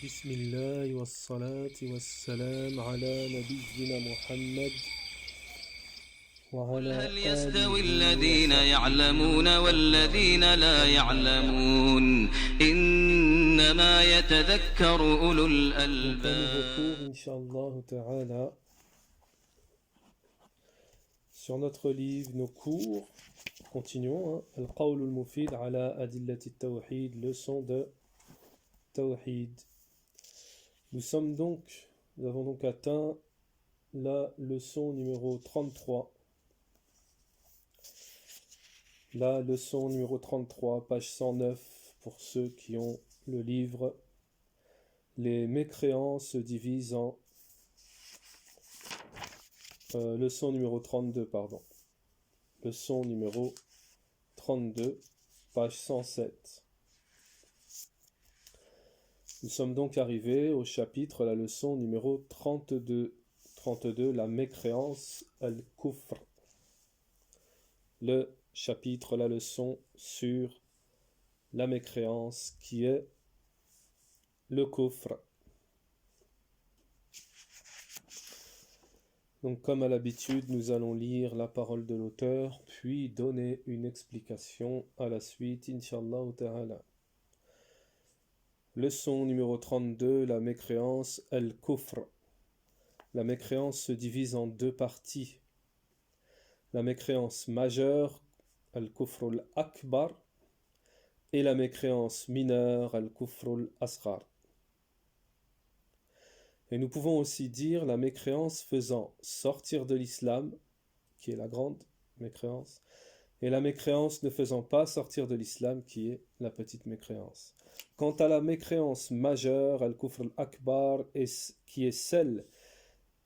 بسم الله والصلاة والسلام على نبينا محمد قل وعلى هل يستوي آله الذين يعلمون وصحبه والذين لا أما بعد. يعلمون إنما يتذكر أولو Donc un nouveau cours, الألباب. Inch'Allah Ta'ala, sur notre livre, nos cours. Continuons, hein. Al-Qawl al-Mufid ala Adillati Tawhid, leçon de Tawhid. Nous avons donc atteint la leçon numéro 33. La leçon numéro 33, page 109, pour ceux qui ont le livre. Les mécréants se divisent en... leçon numéro 32, pardon. Leçon numéro 32, page 107. Nous sommes donc arrivés au chapitre, la leçon numéro 32. 32, la mécréance al-kufr. Le chapitre, la leçon sur la mécréance qui est le kufr. Donc comme à l'habitude, nous allons lire la parole de l'auteur, puis donner une explication à la suite, Inch'Allah Ta'ala. Leçon numéro 32, la mécréance al-kufr. La mécréance se divise en deux parties. La mécréance majeure, al-kufr al-akbar, et la mécréance mineure, al-kufr al-asghar. Et nous pouvons aussi dire la mécréance faisant sortir de l'islam, qui est la grande mécréance, et la mécréance ne faisant pas sortir de l'islam, qui est la petite mécréance. Quant à la mécréance majeure, al-kufr al-akbar, qui est celle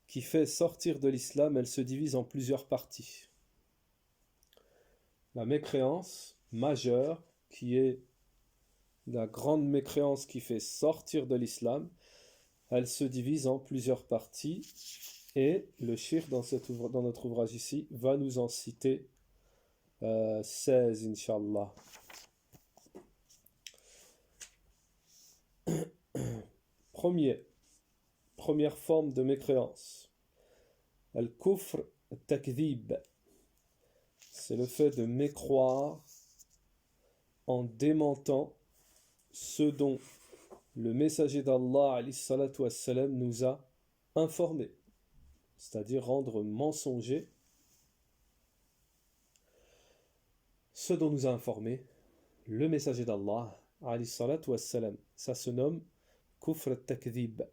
qui fait sortir de l'islam, elle se divise en plusieurs parties. La mécréance majeure, qui est la grande mécréance qui fait sortir de l'islam, elle se divise en plusieurs parties, et le cheikh dans notre ouvrage ici va nous en citer 16, Inch'Allah. Première forme de mécréance. Al-kufr takdhib. C'est le fait de mécroire en démentant ce dont le messager d'Allah alayhi salatu wassalam nous a informé, c'est-à-dire rendre mensonger ce dont nous a informé le messager d'Allah alayhi salatu wassalam. Ça se nomme kufr takdhib.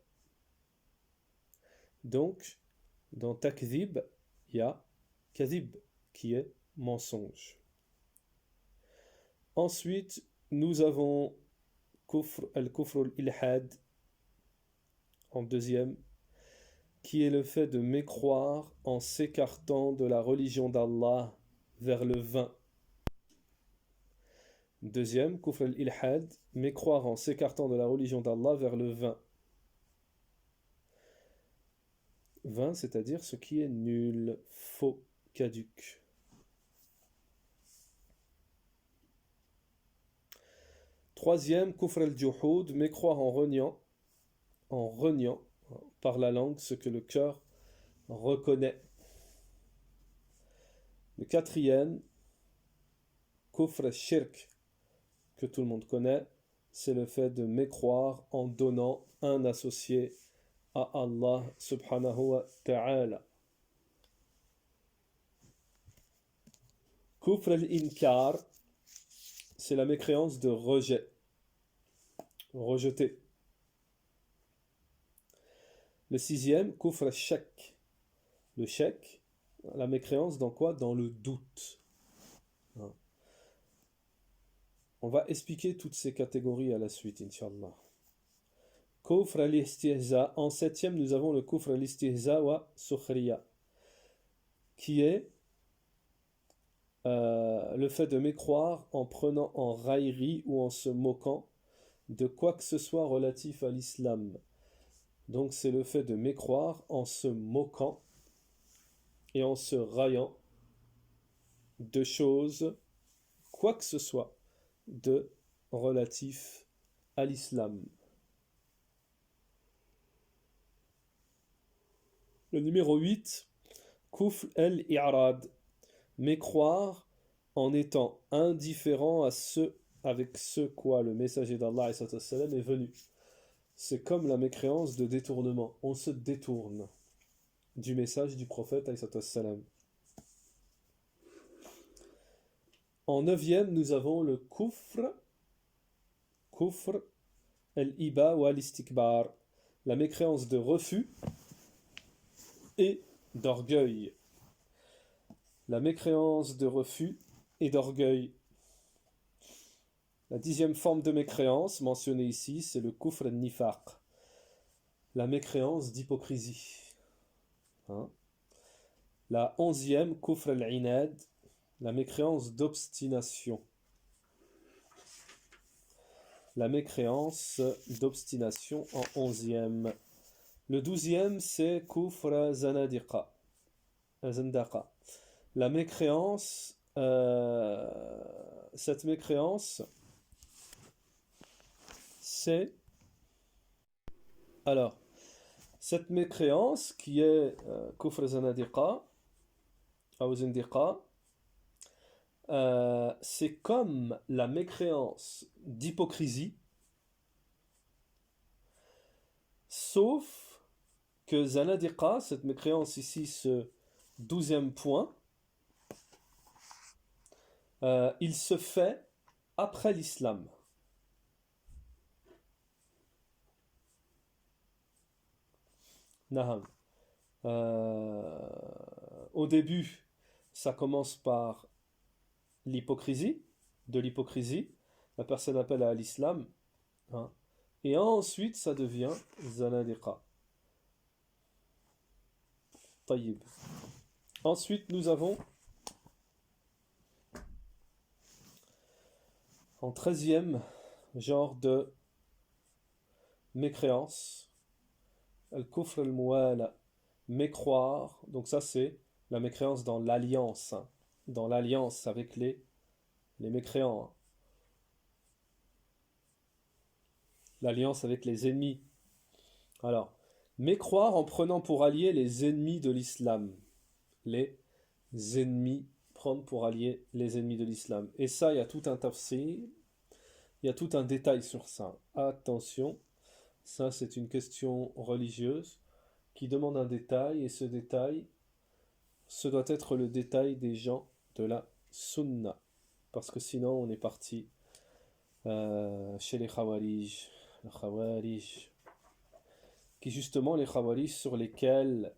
Donc, dans takdhib, il y a kadhib, qui est mensonge. Ensuite, nous avons al-kufr al-ilhad, en deuxième, qui est le fait de mécroire en s'écartant de la religion d'Allah vers le vin. Deuxième, kufr al-ilhad, mécroire en s'écartant de la religion d'Allah vers le vin. Vin, c'est-à-dire ce qui est nul, faux, caduc. Troisième, kufr al-juhud, mécroire en reniant par la langue ce que le cœur reconnaît. Le quatrième, kufr al-shirk, que tout le monde connaît, c'est le fait de mécroire en donnant un associé à Allah subhanahu wa ta'ala. Kufr al-inkar, c'est la mécréance de rejet, rejeter. Le sixième, kufr al-shak. Le shak, la mécréance dans quoi? Dans le doute. On va expliquer toutes ces catégories à la suite, Inch'Allah. Kufr al-istihza. En septième, nous avons le kufr al-istihza wa sukhriya, qui est le fait de mécroire en prenant en raillerie ou en se moquant de quoi que ce soit relatif à l'islam. Donc c'est le fait de mécroire en se moquant et en se raillant de choses, quoi que ce soit, de relatif à l'islam. Le numéro 8, Kufr el-i'rad, mécroire en étant indifférent à ce avec ce quoi le messager d'Allah est venu. C'est comme la mécréance de détournement. On se détourne du message du prophète. En neuvième, nous avons le kufr al-iba wa al-istikbar, la mécréance de refus et d'orgueil. La mécréance de refus et d'orgueil. La 10e forme de mécréance mentionnée ici, c'est le kufr al-nifaq, la mécréance d'hypocrisie. La 11e, kufr al-inad, la mécréance d'obstination. La mécréance d'obstination en 11e. Le 12e, c'est kufr zanadiqa, la mécréance, cette mécréance, c'est... Alors, cette mécréance qui est kufr zanadiqa, ou zindiqa, c'est comme la mécréance d'hypocrisie, sauf que zanadiqa, cette mécréance ici, ce 12e point, il se fait après l'islam. Au début, ça commence par l'hypocrisie, la personne appelle à l'islam, et ensuite ça devient zanadiqa. Tayyib. Ensuite, nous avons en 13e genre de mécréance, al-kufr al-muwala, mécroire. Donc ça c'est la mécréance dans l'alliance, avec les mécréants, l'alliance avec les ennemis. Alors, mécroire en prenant pour alliés les ennemis de l'islam, prendre pour alliés les ennemis de l'islam. Et ça, il y a tout un tafsir, il y a tout un détail sur ça. Attention, ça c'est une question religieuse qui demande un détail, et ce détail, ce doit être le détail des gens de la sunna, parce que sinon on est parti chez les khawarij, qui justement les khawarij sur lesquels,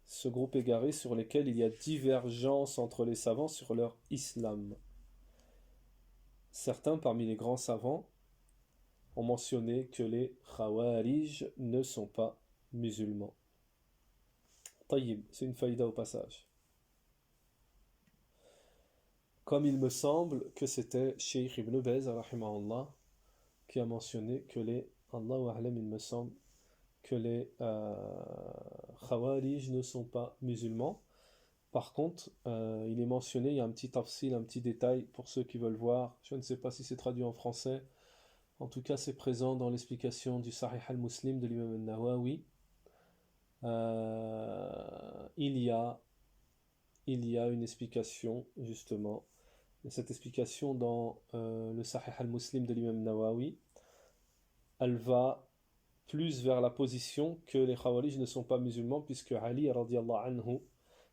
ce groupe égaré sur lesquels il y a divergence entre les savants sur leur islam. Certains parmi les grands savants ont mentionné que les khawarij ne sont pas musulmans. Tayyib, c'est une faïda au passage. Comme il me semble que c'était Cheikh Ibn Baz, rahimahullah, qui a mentionné que les, Allahu a'lam, il me semble, que les Khawarij ne sont pas musulmans. Par contre, il est mentionné, il y a un petit tafsil, un petit détail pour ceux qui veulent voir. Je ne sais pas si c'est traduit en français. En tout cas, c'est présent dans l'explication du Sahih al-Muslim de l'imam al-Nawawi. Il y a une explication, justement. Et cette explication dans le Sahih al-Muslim de l'imam Nawawi, elle va plus vers la position que les Khawarij ne sont pas musulmans, puisque Ali radiallahu anhu,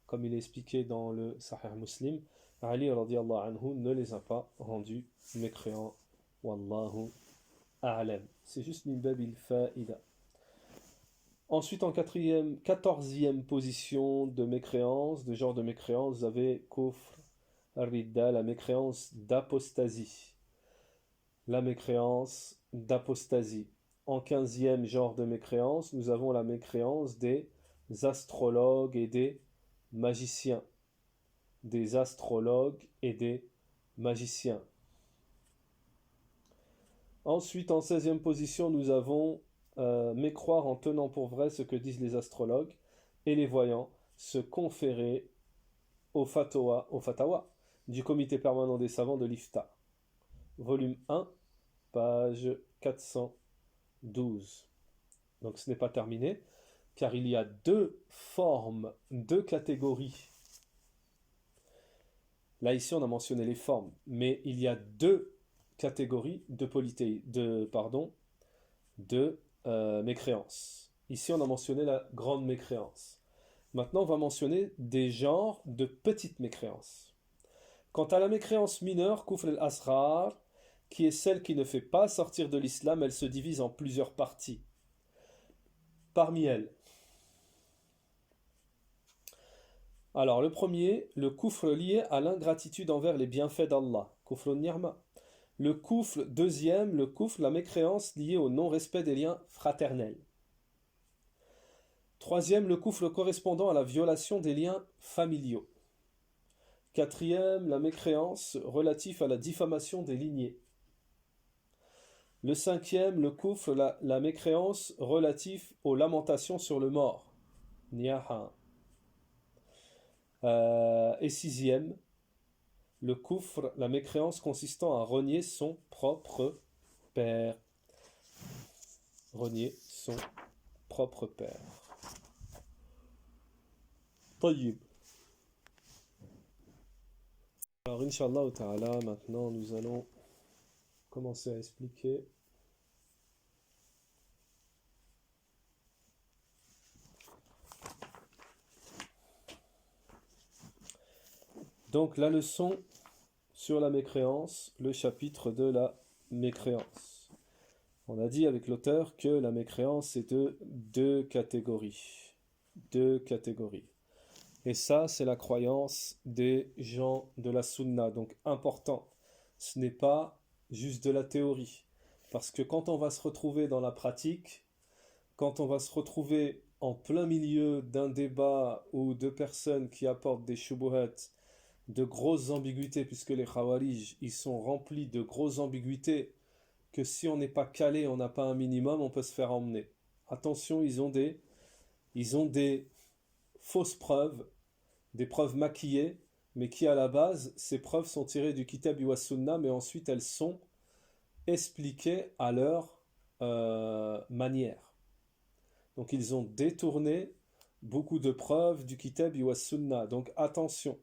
comme il est expliqué dans le Sahih Muslim, Ali radiallahu anhu ne les a pas rendus mécréants. Wallahu a'lam. C'est juste min babil fa'ida. Ensuite, en 14e position de mécréance, de genre de mécréance, vous avez Kufr ar-Ridda, la mécréance d'apostasie. La mécréance d'apostasie. En 15e genre de mécréance, nous avons la mécréance des astrologues et des magiciens. Des astrologues et des magiciens. Ensuite, en 16e position, nous avons mécroire en tenant pour vrai ce que disent les astrologues et les voyants, se conférer au fatawa du comité permanent des savants de l'Ifta. Volume 1, page 412. Donc ce n'est pas terminé. car il y a deux formes, deux catégories. Là, ici, on a mentionné les formes, mais il y a deux catégories de mécréance. Ici, on a mentionné la grande mécréance. Maintenant, on va mentionner des genres de petites mécréances. Quant à la mécréance mineure, Kufr al-Asrar, qui est celle qui ne fait pas sortir de l'islam, elle se divise en plusieurs parties. Parmi elles, alors le premier, le kufr lié à l'ingratitude envers les bienfaits d'Allah, kufr al-ni'ma. Le kufr deuxième, le kufr, la mécréance liée au non-respect des liens fraternels. Troisième, le kufr correspondant à la violation des liens familiaux. Quatrième, la mécréance relative à la diffamation des lignées. Le cinquième, le kufr, la mécréance relative aux lamentations sur le mort. Niyaha. Et sixième, le kufr, la mécréance consistant à renier son propre père. Renier son propre père. Tayyib. Alors, Inch'Allah ta'ala, maintenant nous allons commencer à expliquer donc la leçon sur la mécréance, le chapitre de la mécréance. On a dit avec l'auteur que la mécréance est de deux catégories. Deux catégories. Et ça, c'est la croyance des gens de la sunna. Donc important, ce n'est pas juste de la théorie. Parce que quand on va se retrouver dans la pratique, quand on va se retrouver en plein milieu d'un débat ou de personnes qui apportent des shubuhat, de grosses ambiguïtés, puisque les khawarij, ils sont remplis de grosses ambiguïtés, que si on n'est pas calé, on n'a pas un minimum, on peut se faire emmener. Attention, ils ont des fausses preuves, des preuves maquillées, mais qui à la base, ces preuves sont tirées du Kitab wa Sunna, mais ensuite elles sont expliquées à leur manière. Donc ils ont détourné beaucoup de preuves du Kitab wa Sunna. Donc attention,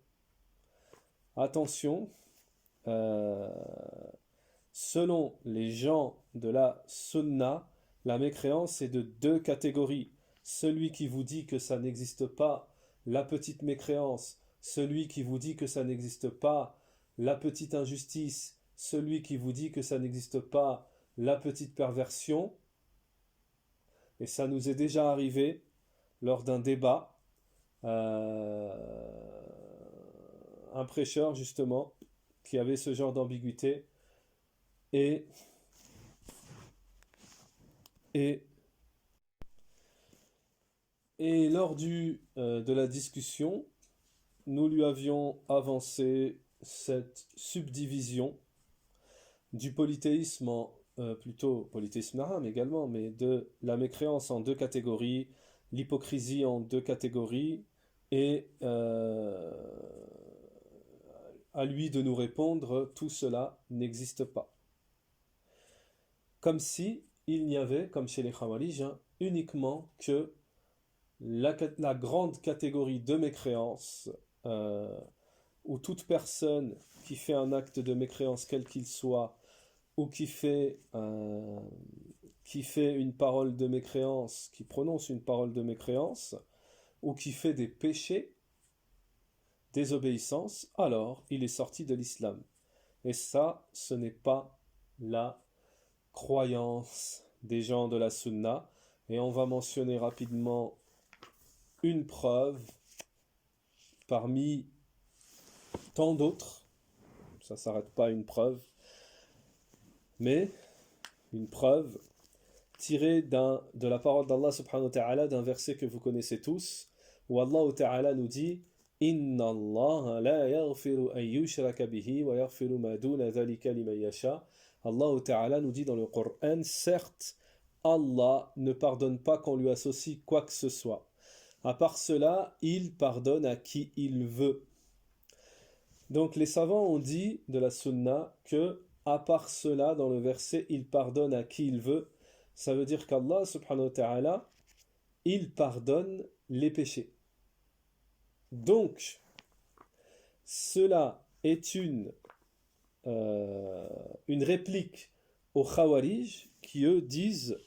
selon les gens de la Sunna, la mécréance est de deux catégories. Celui qui vous dit que ça n'existe pas, la petite mécréance, celui qui vous dit que ça n'existe pas, la petite injustice, celui qui vous dit que ça n'existe pas, la petite perversion. Et ça nous est déjà arrivé lors d'un débat, un prêcheur justement, qui avait ce genre d'ambiguïté, et lors de la discussion, nous lui avions avancé cette subdivision du polythéisme plutôt polythéisme arabe également, mais de la mécréance en deux catégories, l'hypocrisie en deux catégories, et à lui de nous répondre, tout cela n'existe pas. Comme si il n'y avait, comme chez les Khawarij, uniquement que la grande catégorie de mécréance, où toute personne qui fait un acte de mécréance, quel qu'il soit, ou qui fait une parole de mécréance, qui prononce une parole de mécréance, ou qui fait des péchés, désobéissance, alors il est sorti de l'islam. Et ça, ce n'est pas la croyance des gens de la sunna. Et on va mentionner rapidement une preuve parmi tant d'autres. Ça ne s'arrête pas à une preuve, mais une preuve tirée de la parole d'Allah subhanahu wa ta'ala, d'un verset que vous connaissez tous, où Allah ta'ala nous dit Inna Allah la yaghfiru an yushraka bihi wa yaghfiru ma duna dhalika liman yasha. Allah ta'ala nous dit dans le Coran, certes, Allah ne pardonne pas qu'on lui associe quoi que ce soit. À part cela, il pardonne à qui il veut. Donc les savants ont dit de la sunna que, à part cela, dans le verset, il pardonne à qui il veut. Ça veut dire qu'Allah subhanahu wa ta'ala, il pardonne les péchés. Donc, cela est une réplique aux Khawarij qui eux disent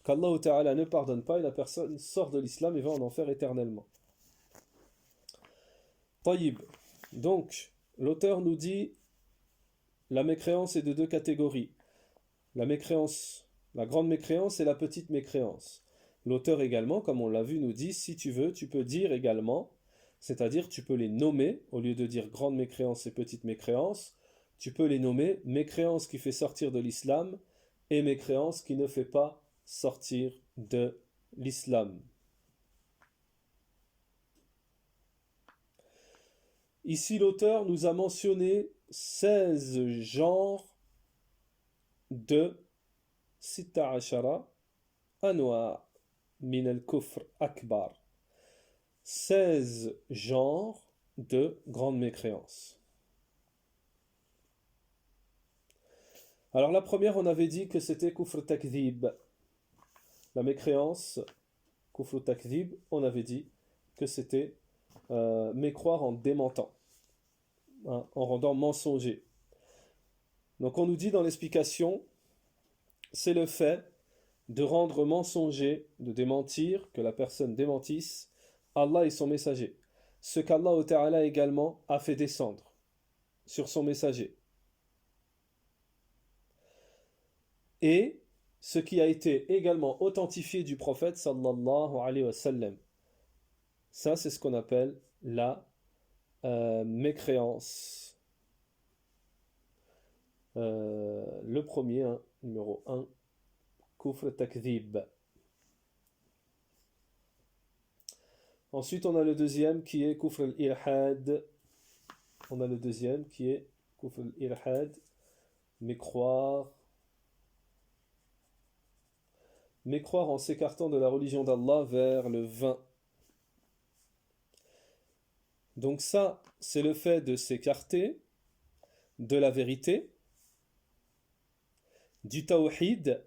qu'Allah Ta'ala ne pardonne pas et la personne sort de l'islam et va en enfer éternellement. Taïb. Donc, l'auteur nous dit la mécréance est de deux catégories. La mécréance, la grande mécréance et la petite mécréance. L'auteur également, comme on l'a vu, nous dit si tu veux, tu peux dire également, c'est-à-dire tu peux les nommer, au lieu de dire grande mécréance et petite mécréance, tu peux les nommer mécréance qui fait sortir de l'islam et mécréance qui ne fait pas sortir de l'islam. Ici, l'auteur nous a mentionné 16 genres de Sita Ashara Anwa min al-Kufr Akbar. 16 genres de grandes mécréances. Alors la première, on avait dit que c'était Kufr Takdhib. La mécréance, Kufr Takdhib, on avait dit que c'était mécroire en démentant, hein, en rendant mensonger. Donc on nous dit dans l'explication, c'est le fait de rendre mensonger, de démentir, que la personne démentisse Allah et son messager. Ce qu'Allah Ta'ala également a fait descendre sur son messager. Et ce qui a été également authentifié du prophète sallallahu alayhi wa sallam. Ça, c'est ce qu'on appelle la mécréance. Le premier, hein, numéro 1, Kufr Takdhib. Ensuite, on a le deuxième qui est Kufr al-Irhad. On a le deuxième qui est Kufr al-Irhad, mécroire en s'écartant de la religion d'Allah vers le vin. Donc ça, c'est le fait de s'écarter de la vérité, du tawhid,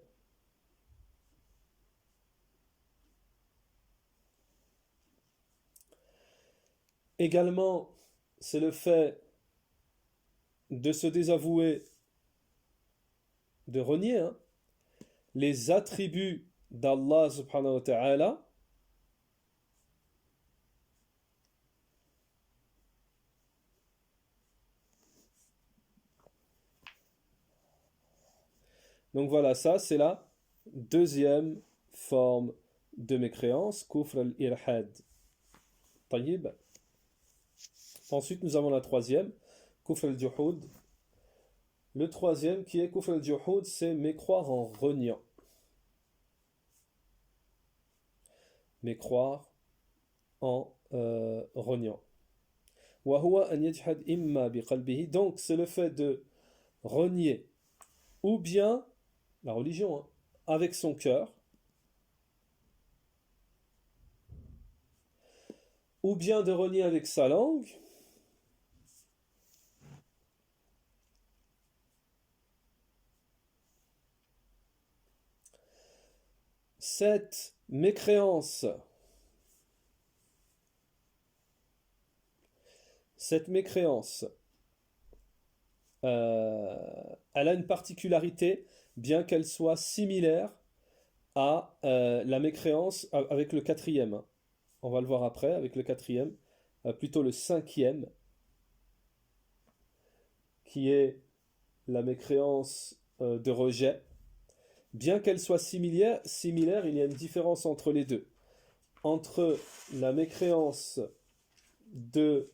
également, c'est le fait de se désavouer, de renier, hein, les attributs d'Allah subhanahu wa ta'ala, donc voilà, ça c'est la deuxième forme de mécréance, Kufr al-Irhad. Tayyib. Ensuite nous avons la troisième, Kufr al-Juhud. Le troisième qui est Kufr al-Juhud, c'est mécroire en reniant. Mécroire en reniant. Donc c'est le fait de renier ou bien la religion, hein, avec son cœur, ou bien de renier avec sa langue, cette mécréance, elle a une particularité, bien qu'elle soit similaire à la mécréance avec le quatrième. On va le voir après avec le quatrième, plutôt le cinquième, qui est la mécréance de rejet. Bien qu'elle soit similaire, il y a une différence entre les deux. Entre la mécréance de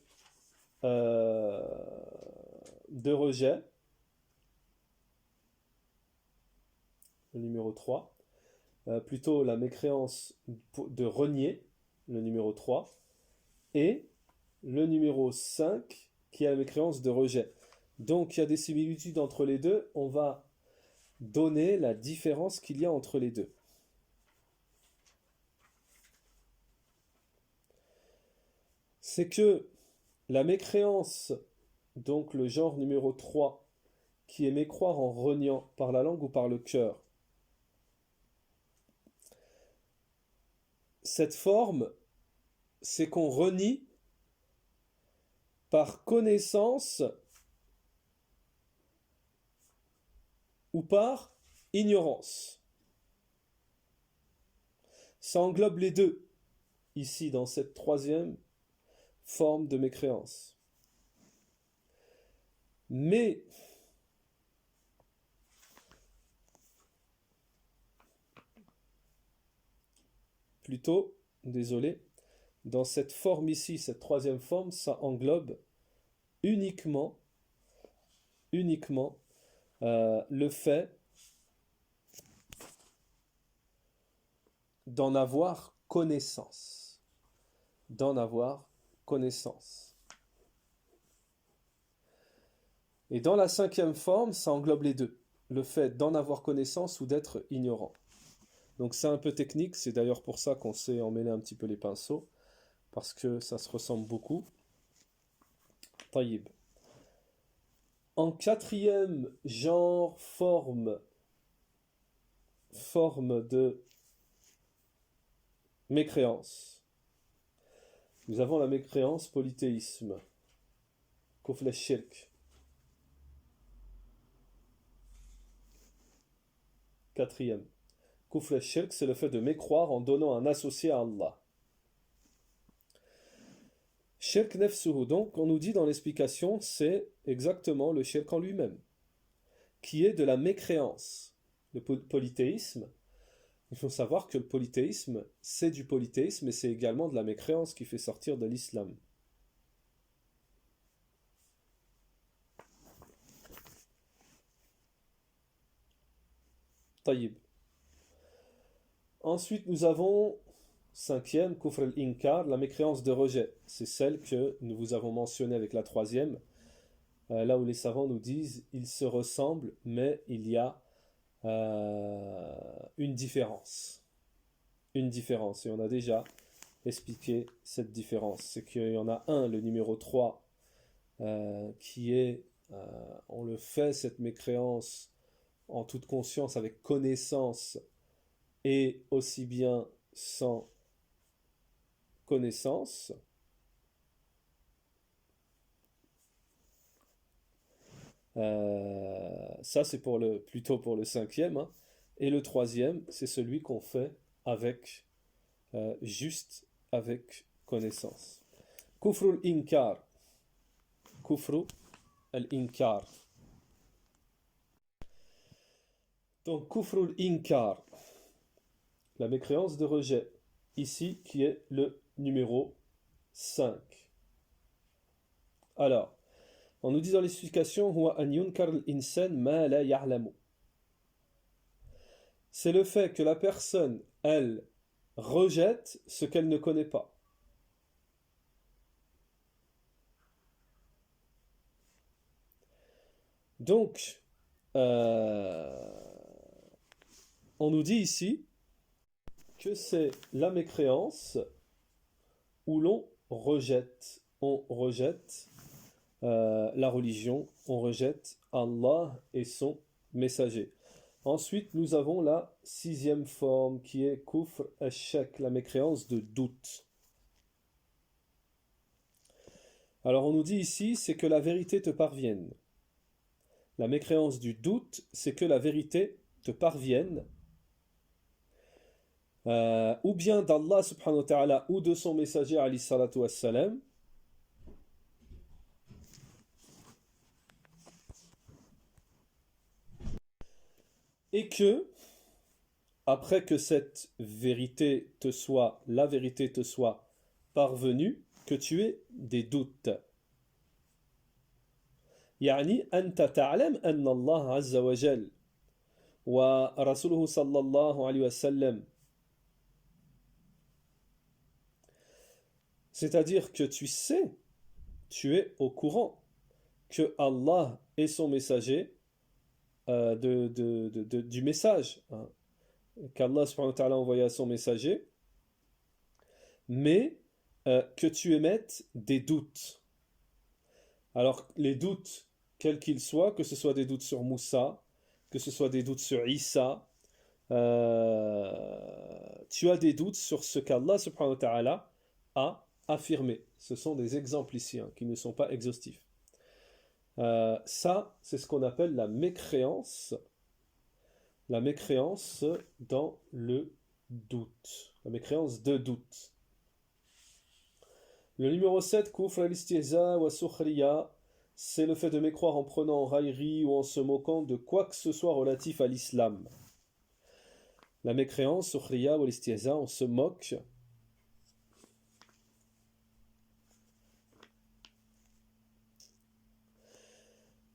rejet, le numéro 3, plutôt la mécréance de renier, le numéro 3, et le numéro 5, qui est la mécréance de rejet. Donc il y a des similitudes entre les deux, on va donner la différence qu'il y a entre les deux. C'est que la mécréance, donc le genre numéro 3, qui est mécroire en reniant par la langue ou par le cœur, cette forme, c'est qu'on renie par connaissance ou par ignorance. Ça englobe les deux, ici, dans cette troisième forme de mécréance. Mais plutôt, désolé, dans cette forme ici, cette troisième forme, ça englobe uniquement le fait d'en avoir connaissance. D'en avoir connaissance. Et dans la cinquième forme, ça englobe les deux. Le fait d'en avoir connaissance ou d'être ignorant. Donc c'est un peu technique, c'est d'ailleurs pour ça qu'on s'est emmêlé un petit peu les pinceaux, parce que ça se ressemble beaucoup. Taïb. En quatrième genre, forme de mécréance, nous avons la mécréance polythéisme, kufr al-shirk. Quatrième. Kufr al-shirk, c'est le fait de mécroire en donnant un associé à Allah. Shirk nefsuhu, donc, on nous dit dans l'explication, c'est exactement le shirk en lui-même, qui est de la mécréance. Le polythéisme, il faut savoir que le polythéisme, c'est du polythéisme, et c'est également de la mécréance qui fait sortir de l'islam. Taïb. Ensuite, nous avons cinquième, kufr al-inkar, la mécréance de rejet. C'est celle que nous vous avons mentionnée avec la troisième, là où les savants nous disent ils se ressemblent, mais il y a une différence. Une différence, et on a déjà expliqué cette différence. C'est qu'il y en a un, le numéro 3, qui est, on le fait, cette mécréance, en toute conscience, avec connaissance, et aussi bien sans connaissance. Ça c'est plutôt pour le cinquième, hein. Et le troisième, c'est celui qu'on fait avec juste avec connaissance. Kufru al-inkar. Kufru al-inkar. Donc kufru al-inkar, la mécréance de rejet, ici qui est le numéro 5. Alors, on nous dit dans l'explication huwa an yunkar al-insan ma la ya'lamu. C'est le fait que la personne, elle, rejette ce qu'elle ne connaît pas. Donc, on nous dit ici que c'est la mécréance où l'on rejette. On rejette la religion, on rejette Allah et son messager. Ensuite, nous avons la sixième forme qui est kufr al-shak, la mécréance de doute. Alors on nous dit ici, c'est que la vérité te parvienne. La mécréance du doute, c'est que la vérité te parvienne, ou bien d'Allah subhanahu wa ta'ala, ou de son messager alayhi salatu wassalam, et que, après que cette vérité te soit, la vérité te soit parvenue, que tu aies des doutes. يعني أنت تعلم أن الله عز وجل ورسوله صلى الله عليه وسلم, c'est-à-dire que tu sais, tu es au courant que Allah est son messager du message, hein, qu'Allah subhanahu wa ta'ala a envoyé à son messager, mais que tu émettes des doutes. Alors les doutes, quels qu'ils soient, que ce soit des doutes sur Moussa, que ce soit des doutes sur Issa, tu as des doutes sur ce qu'Allah subhanahu wa ta'ala a affirmé. Ce sont des exemples ici, hein, qui ne sont pas exhaustifs. Ça, c'est ce qu'on appelle la mécréance dans le doute, la mécréance de doute. Le numéro 7, kufr al-istihza wa sukhriya, c'est le fait de mécroire en prenant en raillerie ou en se moquant de quoi que ce soit relatif à l'islam. La mécréance, sukhriya ou l'istihza, on se moque.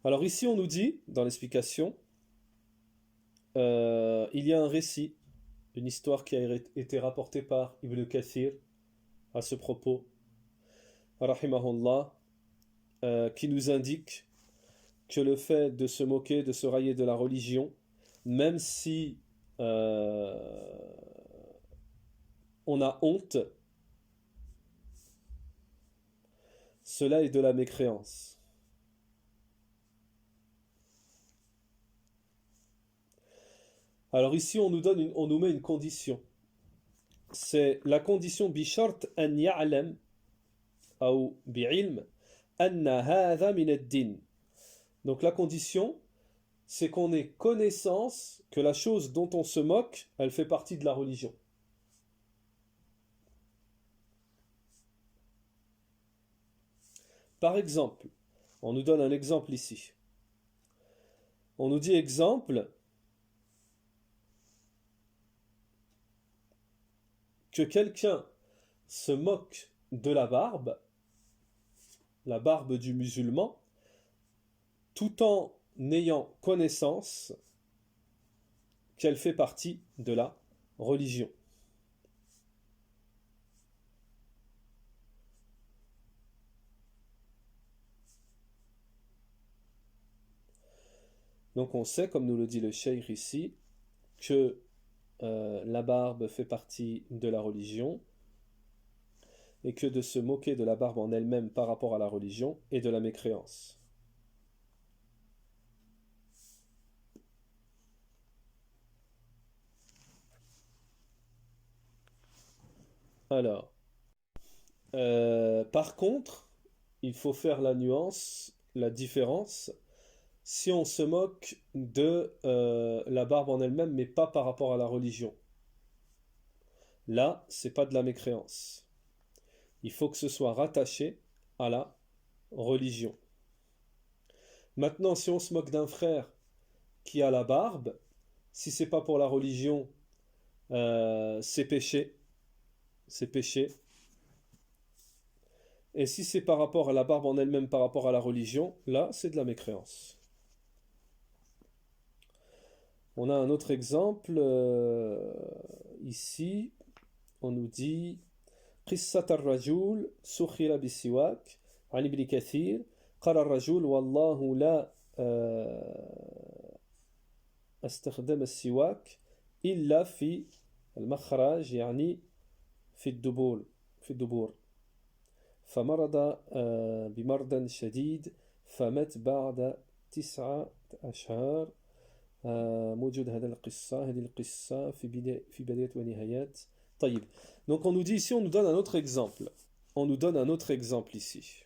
Alors ici, on nous dit, dans l'explication, il y a un récit, une histoire qui a été rapportée par Ibn Kathir à ce propos, rahimahullah, qui nous indique que le fait de se moquer, de se railler de la religion, même si on a honte, cela est de la mécréance. Alors ici, on nous met une condition. C'est la condition bishart an ya'lam ou bi'ilm anna hadha min ad-din. Donc la condition, c'est qu'on ait connaissance que la chose dont on se moque, elle fait partie de la religion. Par exemple, on nous donne un exemple ici. On nous dit exemple que quelqu'un se moque de la barbe du musulman, tout en ayant connaissance qu'elle fait partie de la religion. Donc on sait, comme nous le dit le cheikh ici, que la barbe fait partie de la religion et que de se moquer de la barbe en elle-même par rapport à la religion est de la mécréance. Alors, par contre, il faut faire la nuance, la différence, si on se moque de la barbe en elle-même, mais pas par rapport à la religion. Là, c'est pas de la mécréance. Il faut que ce soit rattaché à la religion. Maintenant, si on se moque d'un frère qui a la barbe, si c'est pas pour la religion, c'est péché. C'est péché. Et si c'est par rapport à la barbe en elle-même, par rapport à la religion, là, c'est de la mécréance. On a un autre exemple ici. On nous dit قصة الرجل سخر بالسواك عن ابن كثير قال الرجل والله لا استخدم السواك إلا في المخرج يعني في الدبور فمرض بمرض شديد فمات بعد 9 أشهر موجود هذه القصة في بداية ونهايات. طيب. Donc on nous dit ici, on nous donne un autre exemple. On nous donne un autre exemple ici.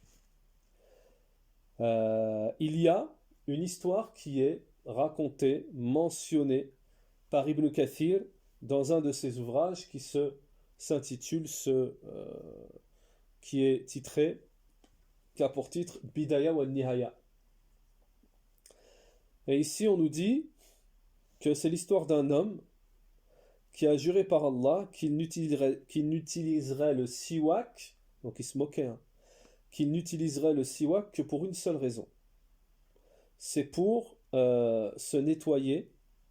Il y a une histoire qui est racontée, mentionnée par Ibn Kathir dans un de ses ouvrages qui s'intitule qui est titré, qui a pour titre Bidaya wa Nihaya. Et ici on nous dit que c'est l'histoire d'un homme qui a juré par Allah qu'il n'utiliserait le siwak, donc il se moquait, hein, qu'il n'utiliserait le siwak que pour une seule raison. C'est pour se nettoyer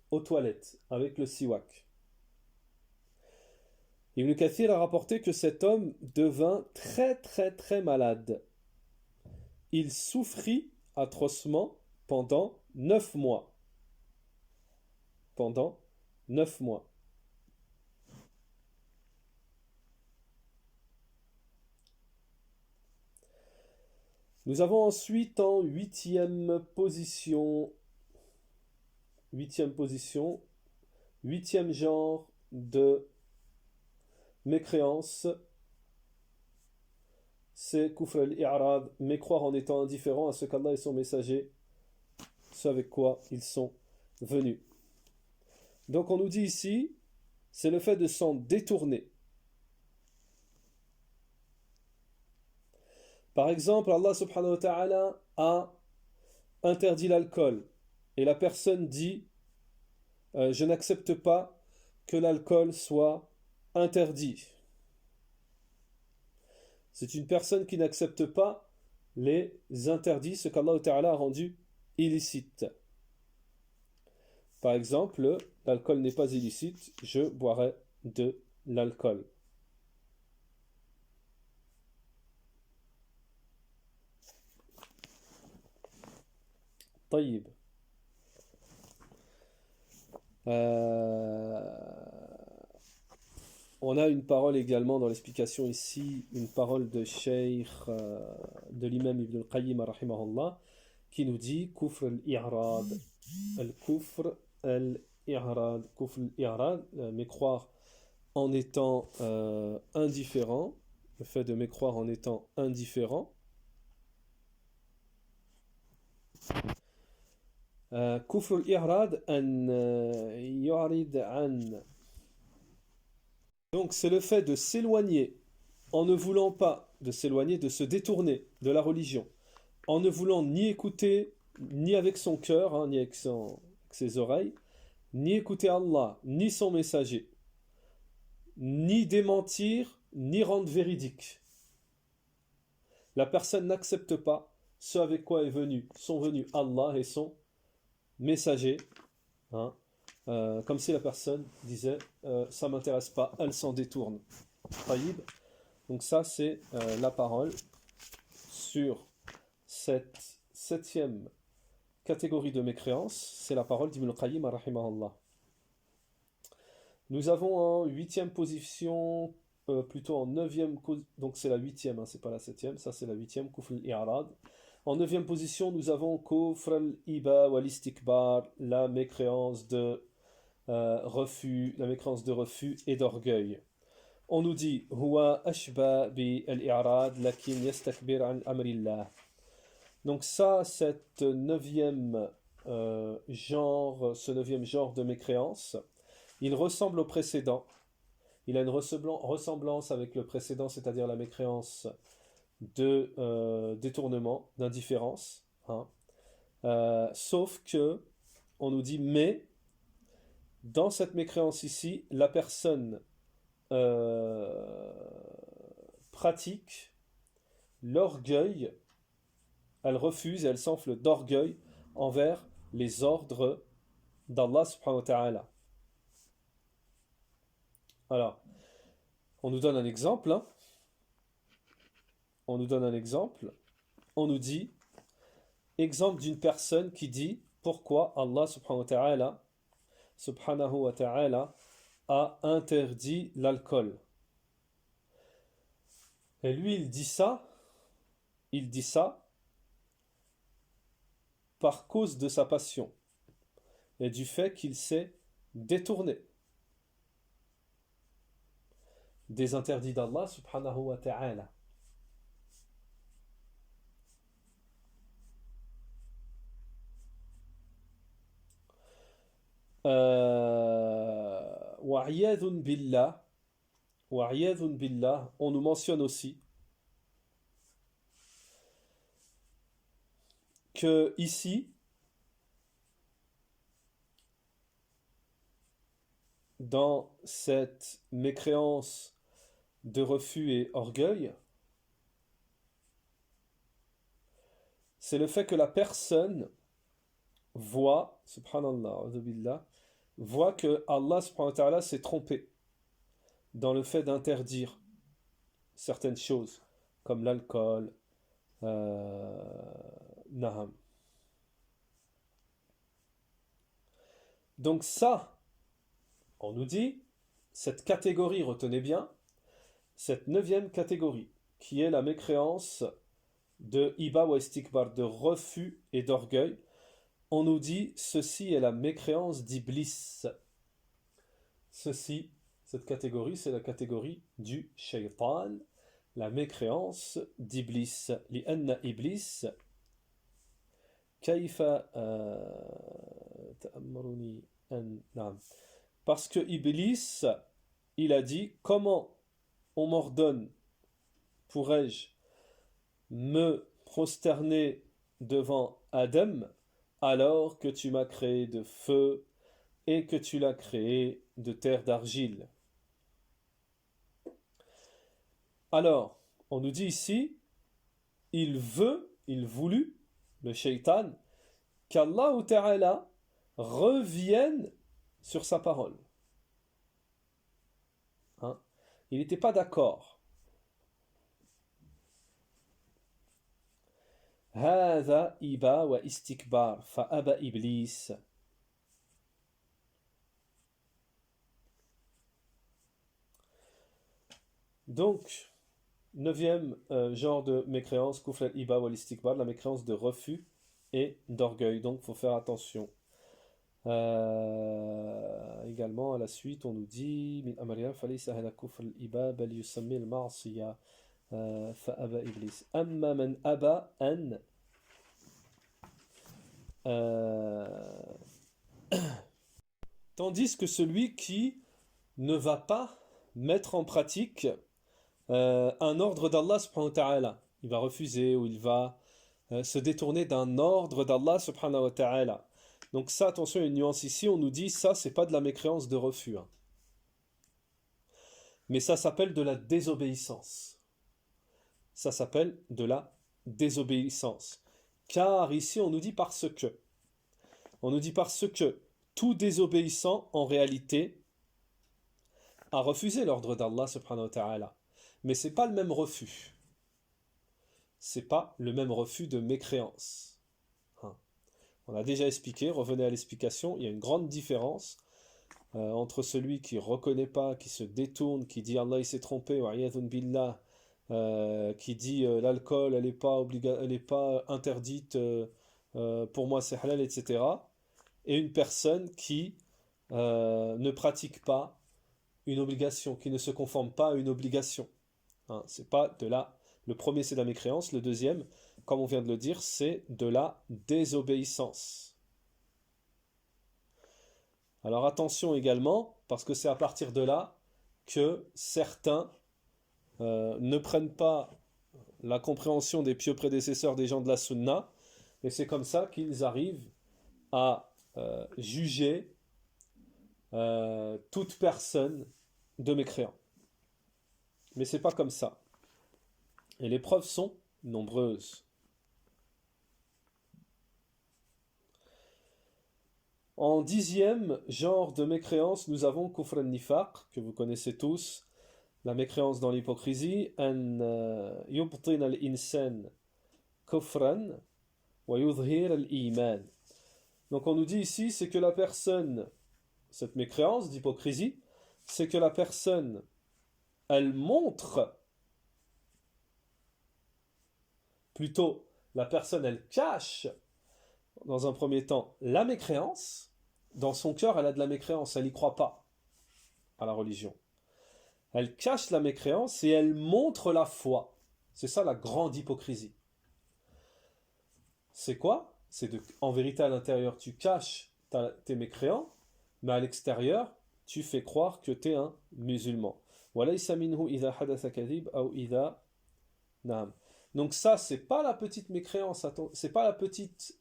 aux toilettes avec le siwak. Ibn Kathir a rapporté que cet homme devint très très très malade. Il souffrit atrocement pendant 9 mois. Pendant 9 mois. Nous avons ensuite en huitième position, huitième genre de mécréance, c'est kufr al-i'rad, mécroire en étant indifférent à ce qu'Allah et son messager, ce avec quoi ils sont venus. Donc on nous dit ici, c'est le fait de s'en détourner. Par exemple, Allah subhanahu wa ta'ala a interdit l'alcool et la personne dit je n'accepte pas que l'alcool soit interdit. C'est une personne qui n'accepte pas les interdits, ce qu'Allah ta'ala a rendu illicite. Par exemple, l'alcool n'est pas illicite, je boirai de l'alcool. طيب. On a une parole également dans l'explication ici, une parole de Cheikh, de l'imam Ibn al-Qayyim rahimahullah, qui nous dit kufr al-i'rad. Al-kufr al-i'rad. Kufr al-i'rad, mécroire en étant indifférent, le fait de mécroire en étant indifférent. Kufr al-i'rad an yu'rid an. Donc c'est le fait de s'éloigner en ne voulant pas, de s'éloigner, de se détourner de la religion, en ne voulant ni écouter, ni avec son cœur, hein, ni avec ses oreilles, ni écouter Allah, ni son messager, ni démentir, ni rendre véridique. La personne n'accepte pas ce avec quoi sont venus Allah et son messager, hein, comme si la personne disait ça m'intéresse pas, elle s'en détourne. Taïb. Donc ça c'est la parole sur cette 7e catégorie de mécréance, c'est la parole d'Ibn al-Qayyim rahimahullah. Nous avons en 8e position, plutôt en 9e, donc c'est la 8e, hein, c'est pas la 7e, ça c'est la 8e, kufr al-i'rad. En 9e position, nous avons kufr al-iba wal-istikbar, la mécréance de refus, la mécréance de refus et d'orgueil. On nous dit huwa ashba bi al-i'rad lakin yastakbir an amrillah. Donc ça, cette 9e genre, ce 9e genre de mécréance, il ressemble au précédent. Il a une ressemblance avec le précédent, c'est-à-dire la mécréance de détournement, d'indifférence. Hein. Sauf que, on nous dit, mais, dans cette mécréance ici, la personne pratique l'orgueil, elle refuse et elle s'enfle d'orgueil envers les ordres d'Allah subhanahu wa ta'ala. Alors, on nous donne un exemple. Hein. On nous donne un exemple. On nous dit, exemple d'une personne qui dit pourquoi Allah subhanahu wa ta'ala a interdit l'alcool. Et lui, il dit ça par cause de sa passion et du fait qu'il s'est détourné des interdits d'Allah subhanahu wa ta'ala. Wa'iyadun billah, on nous mentionne aussi que ici, dans cette mécréance de refus et orgueil, c'est le fait que la personne voit, subhanallah, voit que Allah subhanahu wa ta'ala s'est trompé dans le fait d'interdire certaines choses, comme l'alcool, naham. Donc ça, on nous dit, cette catégorie, retenez bien, cette 9e catégorie, qui est la mécréance de iba wa istikbar, de refus et d'orgueil, on nous dit, ceci est la mécréance d'Iblis. Ceci, Cette catégorie, c'est la catégorie du shaytan, la mécréance d'Iblis. لأن إبليس كيف تأمرني أن نعم. Parce que Iblis, il a dit, comment on m'ordonne, pourrais-je me prosterner devant Adam alors que tu m'as créé de feu et que tu l'as créé de terre d'argile. Alors, on nous dit ici, il voulut, le shaitan, qu'Allah Ta'ala revienne sur sa parole. Hein? Il n'était pas d'accord. هذا إبا واستكبار فأبى إبليس. Donc, neuvième genre de mécréance, kufr al-iba wal istikbar, la mécréance de refus et d'orgueil. Donc, il faut faire attention. Également, à la suite, on nous dit min amaliya falaysa hada kufr al-iba bal yusammi al-ma'siya fa'aba iblis. Amma man aba an tandis que celui qui ne va pas mettre en pratique un ordre d'Allah subhanahu wa ta'ala, il va refuser ou il va se détourner d'un ordre d'Allah subhanahu wa ta'ala. Donc ça, attention, il y a une nuance ici, on nous dit ça, c'est pas de la mécréance de refus, hein. Mais ça s'appelle de la désobéissance. Ça s'appelle de la désobéissance. Car ici, on nous dit parce que. On nous dit parce que tout désobéissant, en réalité, a refusé l'ordre d'Allah subhanahu wa ta'ala. Mais ce n'est pas le même refus. Ce n'est pas le même refus de mécréance. Hein. On a déjà expliqué, revenez à l'explication, il y a une grande différence entre celui qui ne reconnaît pas, qui se détourne, qui dit Allah il s'est trompé, wa iyadhun billah, qui dit l'alcool elle n'est pas interdite, pour moi c'est halal, etc. Et une personne qui ne pratique pas une obligation, qui ne se conforme pas à une obligation. Hein, c'est pas de la... Le premier c'est de la mécréance, le deuxième, comme on vient de le dire, c'est de la désobéissance. Alors attention également, parce que c'est à partir de là que certains ne prennent pas la compréhension des pieux prédécesseurs des gens de la Sunna, et c'est comme ça qu'ils arrivent à juger toute personne de mécréant. Mais c'est pas comme ça. Et les preuves sont nombreuses. En 10e genre de mécréance, nous avons kufr al-nifaq, que vous connaissez tous, la mécréance dans l'hypocrisie, an yubtin al-insan kufran wa yudhhir al-iman. Donc on nous dit ici, c'est que la personne, cette mécréance d'hypocrisie, c'est que la personne, elle montre, plutôt la personne, elle cache, dans un premier temps, la mécréance. Dans son cœur, elle a de la mécréance, elle n'y croit pas à la religion. Elle cache la mécréance et elle montre la foi. C'est ça la grande hypocrisie. C'est quoi? C'est en vérité à l'intérieur, tu caches tes mécréants, mais à l'extérieur, tu fais croire que tu es un musulman. Donc ça, c'est pas la petite mécréance, c'est pas la petite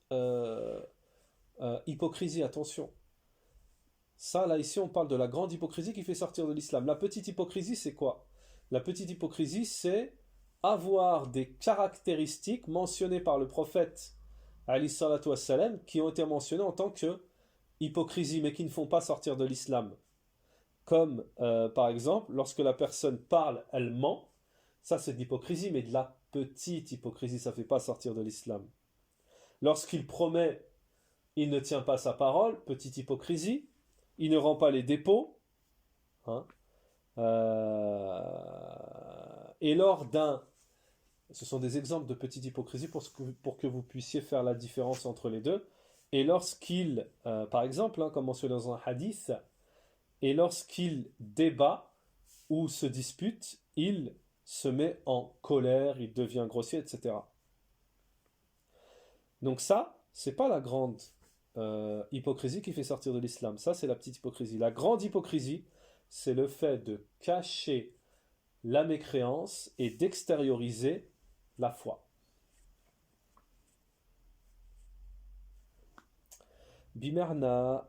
hypocrisie, attention. Ça, là, ici, on parle de la grande hypocrisie qui fait sortir de l'islam. La petite hypocrisie, c'est quoi? La petite hypocrisie, c'est avoir des caractéristiques mentionnées par le prophète alayhi salatu wassalam, qui ont été mentionnées en tant que hypocrisie, mais qui ne font pas sortir de l'islam. Comme, par exemple, lorsque la personne parle, elle ment. Ça, c'est de l'hypocrisie, mais de la petite hypocrisie, ça ne fait pas sortir de l'islam. Lorsqu'il promet, il ne tient pas sa parole, petite hypocrisie. Il ne rend pas les dépôts. Hein. Et lors d'un... Ce sont des exemples de petite hypocrisie pour que vous puissiez faire la différence entre les deux. Et lorsqu'il, par exemple, comme mentionné dans un hadith, et lorsqu'il débat ou se dispute, il se met en colère, il devient grossier, etc. Donc ça, c'est pas la grande hypocrisie qui fait sortir de l'islam. Ça, c'est la petite hypocrisie. La grande hypocrisie, c'est le fait de cacher la mécréance et d'extérioriser la foi. بمعنى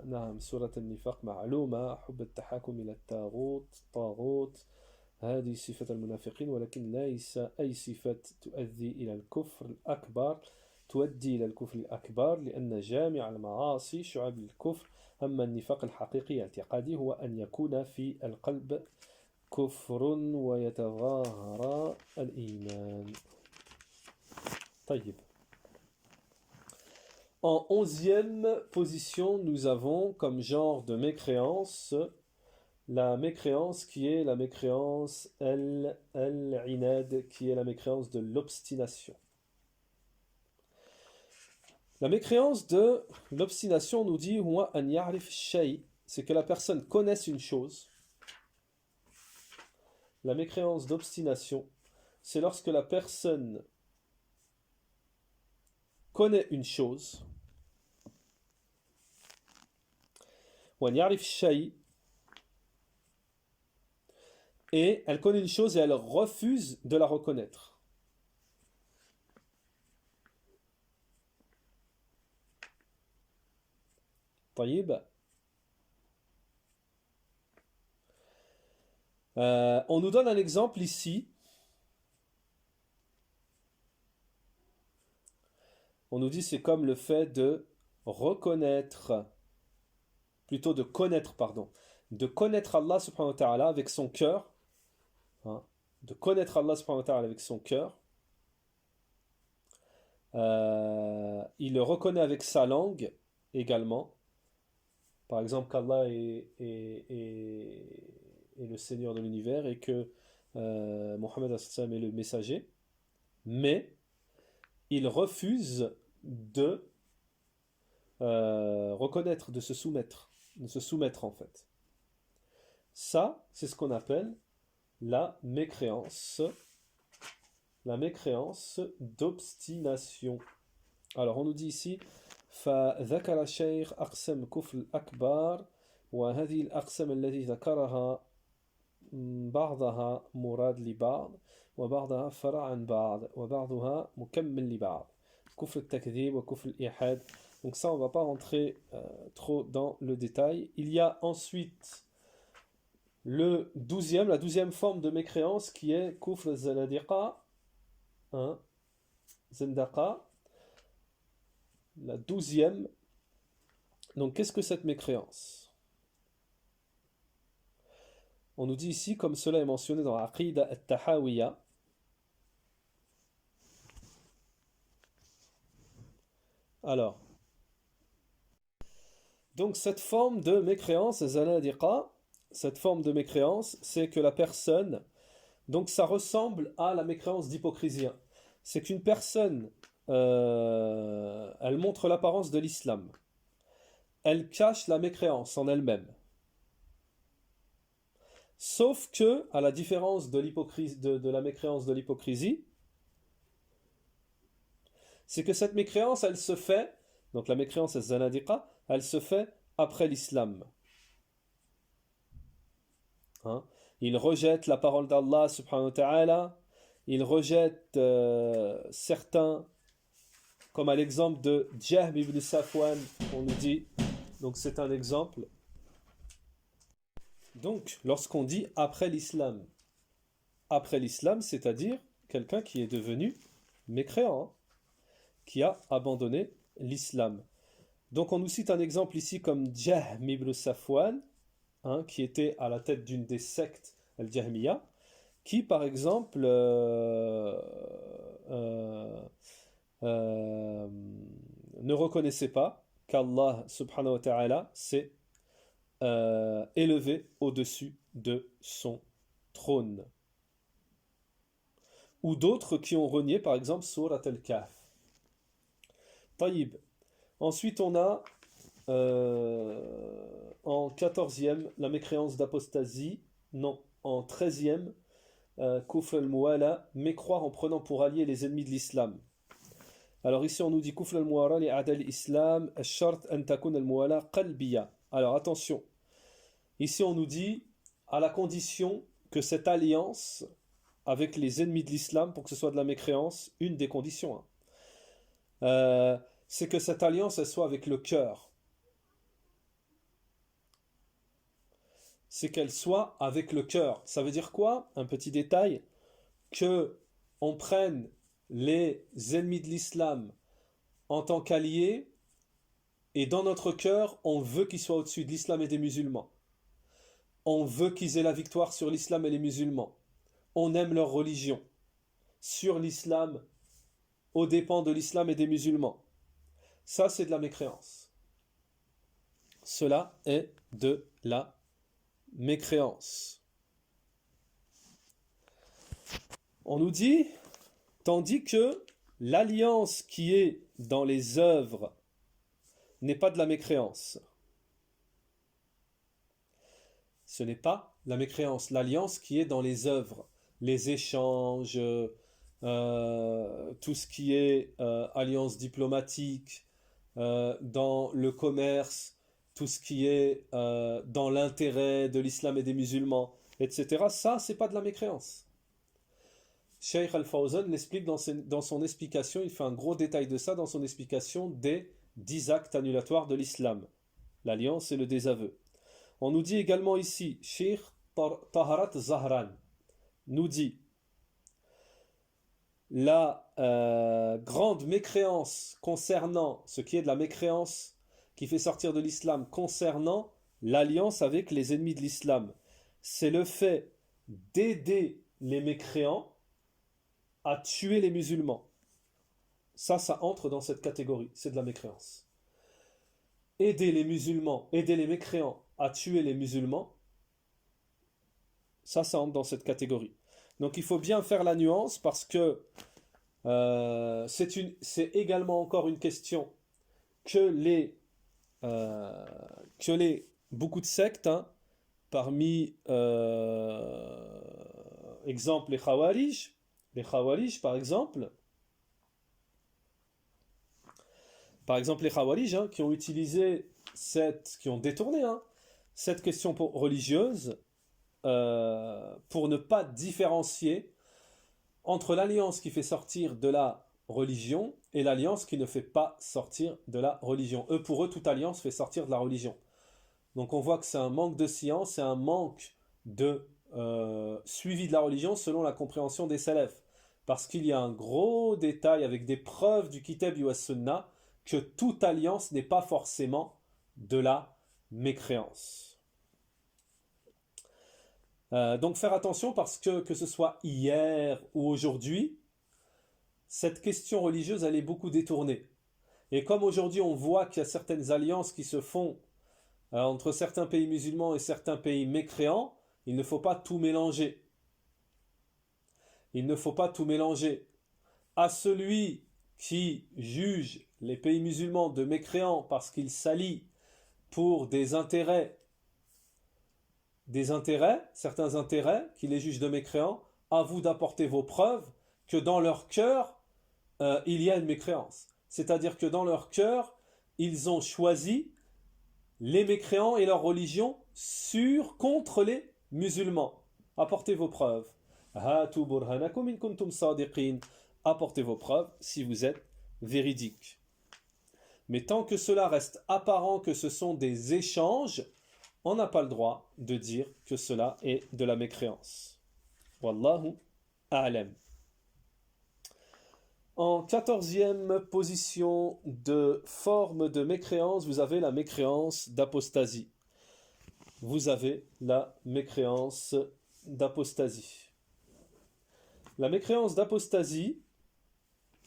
نعم سورة النفاق معلومة حب التحاكم إلى طاغوت هذه صفة المنافقين ولكن ليس أي صفة تؤدي إلى الكفر الأكبر تؤدي إلى الكفر الأكبر لأن جامع المعاصي شعب الكفر أما النفاق الحقيقي الاعتقادي هو أن يكون في القلب كفر ويتظاهر الإيمان. طيب. En 11e position, nous avons comme genre de mécréance la mécréance qui est la mécréance al-inad, qui est la mécréance de l'obstination. La mécréance de l'obstination nous dit huwa an ya'rif shay, c'est que la personne connaisse une chose. La mécréance d'obstination, c'est lorsque la personne connaît une chose. Wa an ya'rif shay, et elle connaît une chose et elle refuse de la reconnaître. طيب. On nous donne un exemple ici. On nous dit c'est comme le fait de reconnaître, plutôt de connaître Allah subhanahu wa ta'ala avec son cœur, hein, de connaître Allah subhanahu wa ta'ala avec son cœur. Il le reconnaît avec sa langue également. Par exemple qu'Allah est le Seigneur de l'univers et que Mohammed est le messager, mais il refuse de reconnaître, de se soumettre en fait. Ça, c'est ce qu'on appelle la mécréance d'obstination. Alors on nous dit ici فذكر الشيخ أقسام كفر الأكبر وهذه الأقسام التي ذكرها بعضها مراد لبعض وبعضها فرع عن بعض وبعضها مكمل لبعض كفر التكذيب وكفر الإلحاد. Donc ça on va pas rentrer trop dans le détail. Il y a ensuite la 12e forme de mécréance qui est kufr zanadiqa, zandaqa. La 12e. Donc, qu'est-ce que cette mécréance? On nous dit ici, comme cela est mentionné dans Aqida al-Tahawiyya, alors, donc cette forme de mécréance, zanadiqa, cette forme de mécréance, c'est que la personne, donc ça ressemble à la mécréance d'hypocrisie. C'est qu'une personne, elle montre l'apparence de l'islam. Elle cache la mécréance en elle-même. Sauf que, à la différence de la mécréance de l'hypocrisie, c'est que cette mécréance, elle se fait, donc la mécréance al-zanadiqa, elle se fait après l'islam. Il rejette la parole d'Allah subhanahu wa ta'ala, il rejette certains, comme à l'exemple de Jahm ibn Safwan, on nous dit, donc c'est un exemple. Donc, lorsqu'on dit après l'islam, c'est-à-dire quelqu'un qui est devenu mécréant, qui a abandonné l'islam. Donc, on nous cite un exemple ici comme Jahm ibn Safwan, qui était à la tête d'une des sectes al-Jahmiya, qui par exemple ne reconnaissait pas qu'Allah subhanahu wa ta'ala s'est élevé au-dessus de son trône. Ou d'autres qui ont renié par exemple Surat al-Kahf. Taïb. Ensuite on a En 14e, la mécréance d'apostasie. Non, en 13e, Kufr al-Muwala, mécroire en prenant pour alliés les ennemis de l'islam. Alors ici on nous dit Kufr al-Muwala li a'da al-islam, al-shart an takun al-Muwala qalbiya. Alors attention, ici on nous dit à la condition que cette alliance avec les ennemis de l'islam, pour que ce soit de la mécréance, une des conditions, c'est que cette alliance elle soit avec le cœur. C'est qu'elle soit avec le cœur. Ça veut dire quoi? Un petit détail, que on prenne les ennemis de l'islam en tant qu'alliés, et dans notre cœur, on veut qu'ils soient au-dessus de l'islam et des musulmans. On veut qu'ils aient la victoire sur l'islam et les musulmans. On aime leur religion, sur l'islam, aux dépens de l'islam et des musulmans. Ça, c'est de la mécréance. Cela est de la mécréance. On nous dit, tandis que l'alliance qui est dans les œuvres n'est pas de la mécréance. Ce n'est pas la mécréance, l'alliance qui est dans les œuvres, les échanges, tout ce qui est alliance diplomatique, dans le commerce, tout ce qui est dans l'intérêt de l'islam et des musulmans, etc. Ça, c'est pas de la mécréance. Cheikh Al-Fawzan l'explique dans son explication, il fait un gros détail de ça dans son explication des 10 actes annulatoires de l'islam, l'alliance et le désaveu. On nous dit également ici, Cheikh Taharat Zahran nous dit la grande mécréance concernant ce qui est de la mécréance qui fait sortir de l'islam concernant l'alliance avec les ennemis de l'islam, c'est le fait d'aider les mécréants à tuer les musulmans. Ça entre dans cette catégorie, c'est de la mécréance. Aider les musulmans, aider les mécréants à tuer les musulmans, ça entre dans cette catégorie. Donc il faut bien faire la nuance parce que c'est également encore une question que beaucoup de sectes, parmi exemple les Khawarij par exemple les Khawarij qui ont utilisé qui ont détourné cette question religieuse pour ne pas différencier entre l'alliance qui fait sortir de la religion et l'alliance qui ne fait pas sortir de la religion. Pour eux, toute alliance fait sortir de la religion. Donc on voit que c'est un manque de science, c'est un manque de suivi de la religion selon la compréhension des salafs. Parce qu'il y a un gros détail avec des preuves du Kitab wa Sunnah que toute alliance n'est pas forcément de la mécréance. Donc faire attention parce que ce soit hier ou aujourd'hui, cette question religieuse elle est beaucoup détournée. Et comme aujourd'hui on voit qu'il y a certaines alliances qui se font entre certains pays musulmans et certains pays mécréants, il ne faut pas tout mélanger. Il ne faut pas tout mélanger. À celui qui juge les pays musulmans de mécréants parce qu'ils s'allient pour certains intérêts qui les jugent de mécréants, à vous d'apporter vos preuves que dans leur cœur, il y a une mécréance. C'est-à-dire que dans leur cœur, ils ont choisi les mécréants et leur religion contre les musulmans. Apportez vos preuves. Hatu burhanakum in kuntum sadiqin. Apportez vos preuves si vous êtes véridiques. Mais tant que cela reste apparent que ce sont des échanges, on n'a pas le droit de dire que cela est de la mécréance. Wallahu a'lam. En 14e position de forme de mécréance, vous avez la mécréance d'apostasie. Vous avez la mécréance d'apostasie. La mécréance d'apostasie,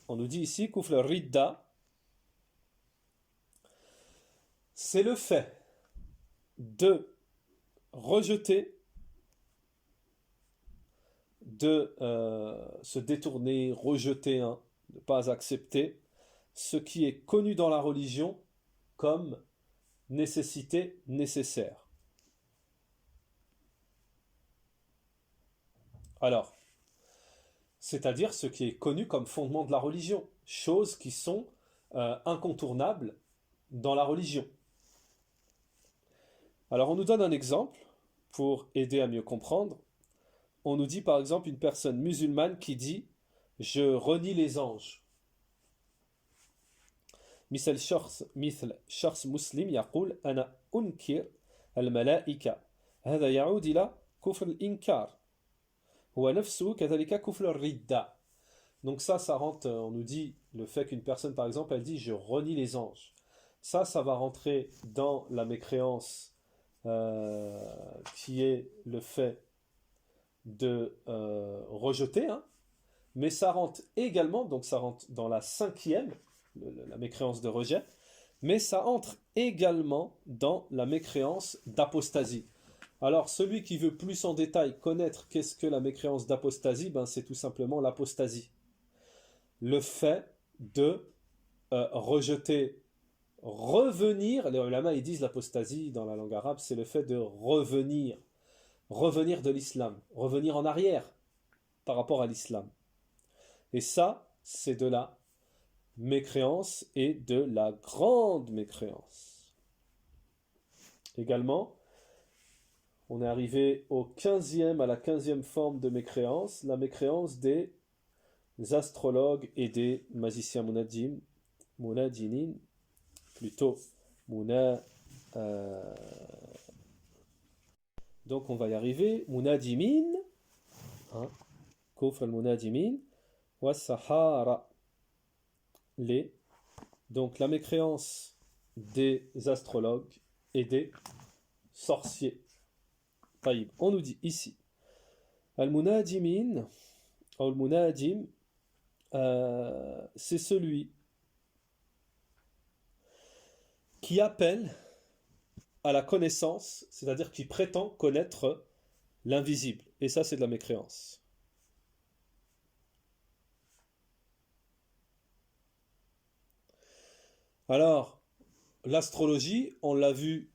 on nous dit ici, kufr ridda, c'est le fait de rejeter, de se détourner, rejeter, de ne pas accepter ce qui est connu dans la religion comme nécessité nécessaire. Alors, c'est-à-dire ce qui est connu comme fondement de la religion, choses qui sont incontournables dans la religion. Alors on nous donne un exemple pour aider à mieux comprendre. On nous dit par exemple une personne musulmane qui dit « Je renie les anges ». مثل شخص مسلم يقول أنا أنكر الملائكة هذا يعود إلى كفر الإنكار هو نفسه كذلك كفر الردة. Donc ça rentre, on nous dit le fait qu'une personne par exemple elle dit je renie les anges. Ça va rentrer dans la mécréance qui est le fait de rejeter, hein, mais ça rentre également, donc ça rentre dans la cinquième, la mécréance de rejet, mais ça entre également dans la mécréance d'apostasie. Alors, celui qui veut plus en détail connaître qu'est-ce que la mécréance d'apostasie, ben, c'est tout simplement l'apostasie. Le fait de rejeter, revenir, les ulama ils disent l'apostasie dans la langue arabe, c'est le fait de revenir de l'islam, revenir en arrière par rapport à l'islam. Et ça, c'est de la mécréance et de la grande mécréance. Également, on est arrivé à la 15e forme de mécréance, la mécréance des astrologues et des magiciens munadinin, plutôt donc on va y arriver, munadimin, hein, kufr al-munadimin, wa sahara, donc la mécréance des astrologues et des sorciers. Taïb. On nous dit ici, al-munadimin, ou al-munadim, c'est celui qui appelle à la connaissance, c'est-à-dire qui prétend connaître l'invisible. Et ça, c'est de la mécréance. Alors, l'astrologie, on l'a vu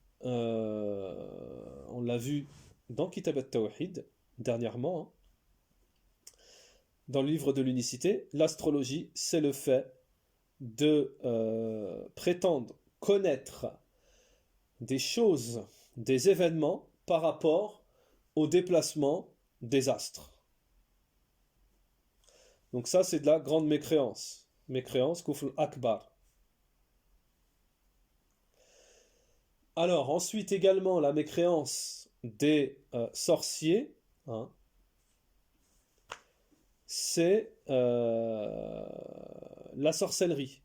dans Kitab al-Tawhid, dernièrement, hein, dans le livre de l'unicité. L'astrologie, c'est le fait de prétendre connaître des choses, des événements par rapport au déplacement des astres. Donc ça, c'est de la grande mécréance. Mécréance, kufr akbar. Alors, ensuite également, la mécréance des sorciers, hein, c'est la sorcellerie.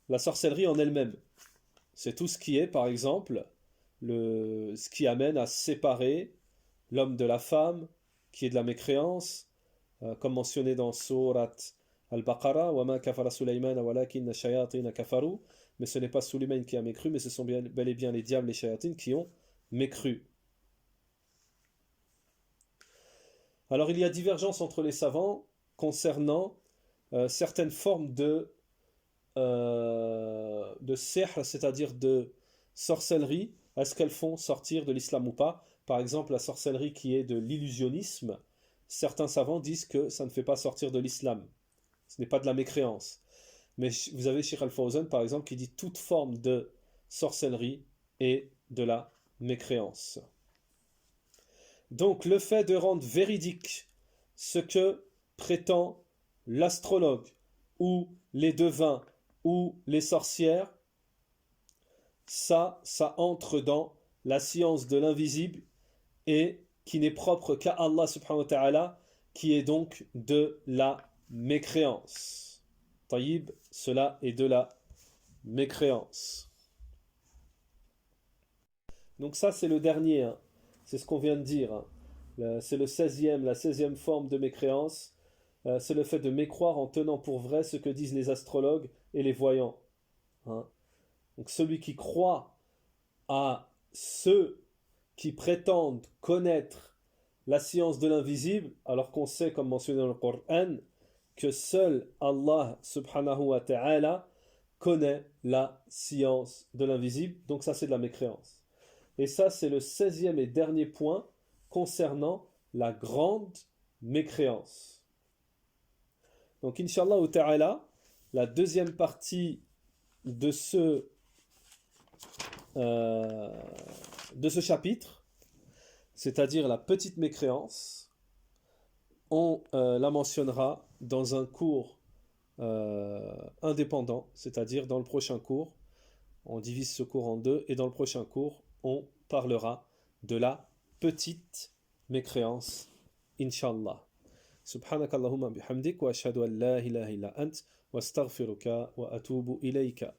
La sorcellerie en elle-même. C'est tout ce qui est, par exemple, ce qui amène à séparer l'homme de la femme, qui est de la mécréance, comme mentionné dans Surat Al-Baqarah, وَمَا كَفَرَ سُلَيْمَانَ وَلَكِنَّ الشَّيَاطِينَ كَفَرُوا. Mais ce n'est pas Sulayman qui a mécru, mais ce sont bel et bien les diables, les shayatines qui ont mécru. Alors il y a divergence entre les savants concernant certaines formes de sihr, c'est-à-dire de sorcellerie. Est-ce qu'elles font sortir de l'islam ou pas? Par exemple, la sorcellerie qui est de l'illusionnisme, certains savants disent que ça ne fait pas sortir de l'islam. Ce n'est pas de la mécréance. Mais vous avez Cheikh Al-Fawzan, par exemple, qui dit toute forme de sorcellerie est de la mécréance. Donc, le fait de rendre véridique ce que prétend l'astrologue ou les devins ou les sorcières, ça entre dans la science de l'invisible et qui n'est propre qu'à Allah subhanahu wa ta'ala, qui est donc de la mécréance. Taïb, cela est de la mécréance. Donc ça, c'est le dernier, hein. C'est ce qu'on vient de dire, hein. C'est la 16e forme de mécréance. C'est le fait de mécroire en tenant pour vrai ce que disent les astrologues et les voyants, hein. Donc celui qui croit à ceux qui prétendent connaître la science de l'invisible, alors qu'on sait, comme mentionné dans le Coran, que seul Allah subhanahu wa ta'ala connaît la science de l'invisible. Donc ça, c'est de la mécréance. Et ça, c'est le 16e et dernier point concernant la grande mécréance. Donc, Inch'Allah ta'ala, la deuxième partie de euh, ce chapitre, c'est-à-dire la petite mécréance, on la mentionnera dans un cours indépendant, c'est-à-dire dans le prochain cours. On divise ce cours en deux et dans le prochain cours, on parlera de la petite mécréance, Inch'Allah. سبحانك اللهم بحمدك وأشهد أن لا إله إلا أنت واستغفرك وأتوب إليك